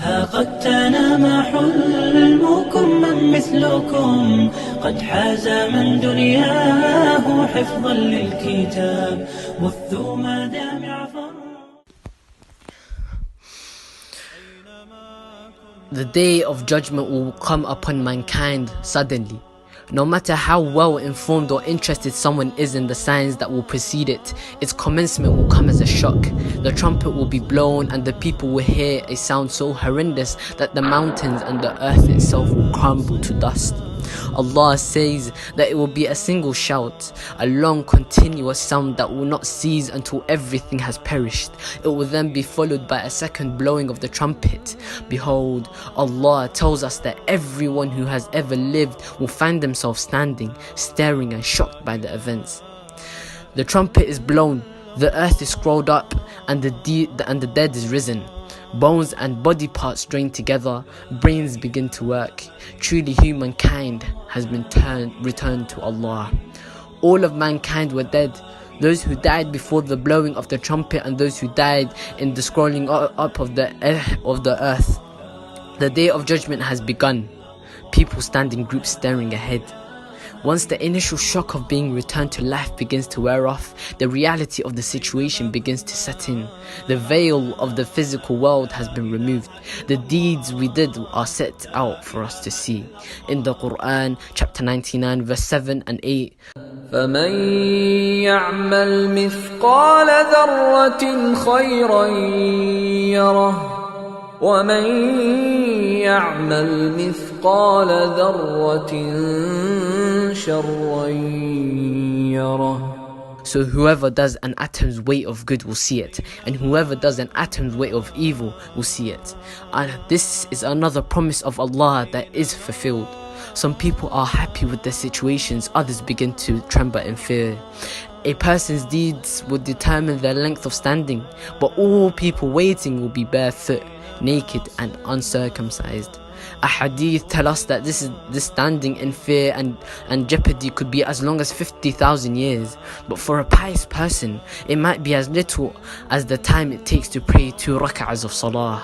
ها قد تنام حلمكم من مثلكم قد حاز من دنياه حفظا للكتاب بثوا مدامع The day of judgment will come upon mankind suddenly. No matter how well informed or interested someone is in the signs that will precede it, its commencement will come as a shock. The trumpet will be blown and the people will hear a sound so horrendous that the mountains and the earth itself will crumble to dust. Allah says that it will be a single shout, a long continuous sound that will not cease until everything has perished. It will then be followed by a second blowing of the trumpet. Behold, Allah tells us that everyone who has ever lived will find themselves standing, staring and shocked by the events. The trumpet is blown, the earth is scrolled up and the dead is risen. Bones and body parts join together, brains begin to work. Truly humankind has been returned to Allah. All of mankind were dead. Those who died before the blowing of the trumpet and those who died in the scrolling up of the earth. The day of judgment has begun. People stand in groups staring ahead. Once the initial shock of being returned to life begins to wear off, the reality of the situation begins to set in. The veil of the physical world has been removed. The deeds we did are set out for us to see. In the Quran, chapter 99, verse 7 and 8. فَمَنْ يَعْمَلْ مِثْقَالَ ذَرَّةٍ خَيْرًا يَرَهُ وَمَنْ يَعْمَلْ مِثْقَالَ ذَرَّةٍ شَرًّا يَرَهُ. So whoever does an atom's weight of good will see it, and whoever does an atom's weight of evil will see it. And this is another promise of Allah that is fulfilled. Some people are happy with their situations, others begin to tremble in fear. A person's deeds will determine their length of standing, but all people waiting will be barefoot, naked and uncircumcised. A hadith tell us that this standing in fear and jeopardy could be as long as 50,000 years. But for a pious person, it might be as little as the time it takes to pray 2 rak'ahs of salah.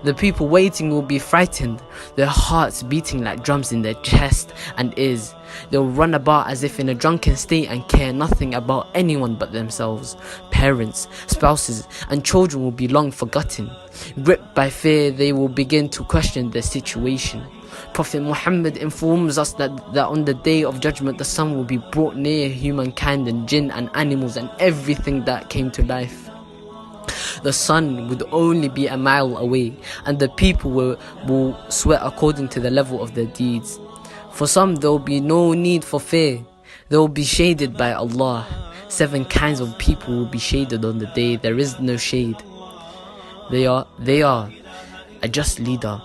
The people waiting will be frightened, their hearts beating like drums in their chest and ears. They'll run about as if in a drunken state and care nothing about anyone but themselves. Parents, spouses and children will be long forgotten. Gripped by fear, they will begin to question their situation. Prophet Muhammad informs us that on the day of judgment the sun will be brought near humankind and jinn and animals and everything that came to life. The sun would only be a mile away and the people will sweat according to the level of their deeds. For some there will be no need for fear. They will be shaded by Allah. 7 kinds of people will be shaded on the day there is no shade. They are a just leader,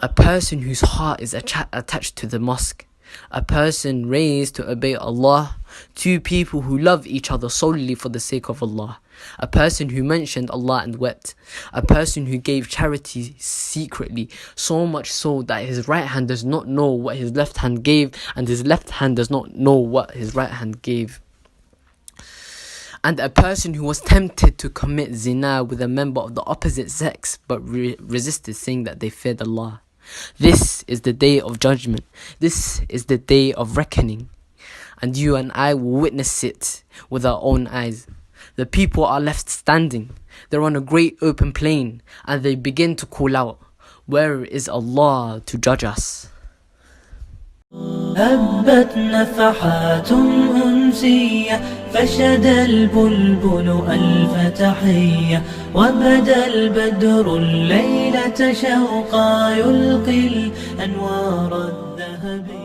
a person whose heart is attached to the mosque, a person raised to obey Allah, 2 people who love each other solely for the sake of Allah, a person who mentioned Allah and wept, a person who gave charity secretly, so much so that his right hand does not know what his left hand gave and his left hand does not know what his right hand gave, and a person who was tempted to commit zina with a member of the opposite sex but resisted, saying that they feared Allah. This is the day of judgment. This is the day of reckoning. And you and I will witness it with our own eyes. The people are left standing. They're on a great open plain and they begin to call out, "Where is Allah to judge us?" هبت نفحات أنسية فشد البلبل ألف تحية وبدا البدر الليلة شوقا يلقي الأنوار الذهب